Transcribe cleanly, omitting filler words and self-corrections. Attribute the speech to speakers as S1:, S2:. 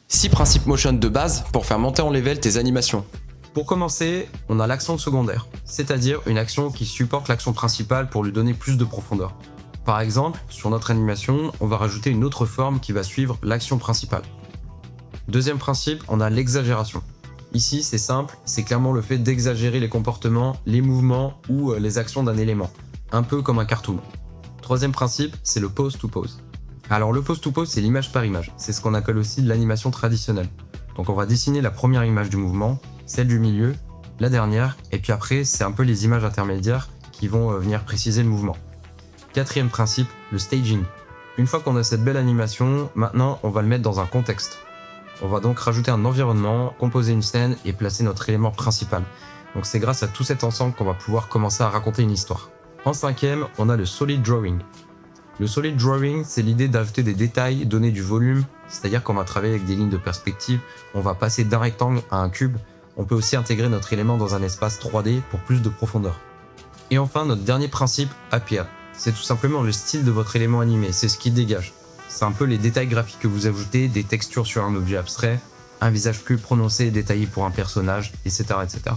S1: 6 principes motion de base pour faire monter en level tes animations.
S2: Pour commencer, on a l'action secondaire, c'est-à-dire une action qui supporte l'action principale pour lui donner plus de profondeur. Par exemple, sur notre animation, on va rajouter une autre forme qui va suivre l'action principale. Deuxième principe, on a l'exagération. Ici, c'est simple, c'est clairement le fait d'exagérer les comportements, les mouvements ou les actions d'un élément, un peu comme un cartoon. Troisième principe, c'est le pose-to-pose. Alors le pose-to-pose, c'est l'image par image, c'est ce qu'on appelle aussi de l'animation traditionnelle. Donc on va dessiner la première image du mouvement, celle du milieu, la dernière, et puis après, c'est un peu les images intermédiaires qui vont venir préciser le mouvement. Quatrième principe, le staging. Une fois qu'on a cette belle animation, maintenant on va le mettre dans un contexte. On va donc rajouter un environnement, composer une scène et placer notre élément principal. Donc c'est grâce à tout cet ensemble qu'on va pouvoir commencer à raconter une histoire. En cinquième, on a le solid drawing. Le solid drawing, c'est l'idée d'ajouter des détails, donner du volume, c'est-à-dire qu'on va travailler avec des lignes de perspective, on va passer d'un rectangle à un cube, on peut aussi intégrer notre élément dans un espace 3D pour plus de profondeur. Et enfin, notre dernier principe, appear. C'est tout simplement le style de votre élément animé, c'est ce qui dégage. C'est un peu les détails graphiques que vous ajoutez, des textures sur un objet abstrait, un visage plus prononcé et détaillé pour un personnage, etc. etc.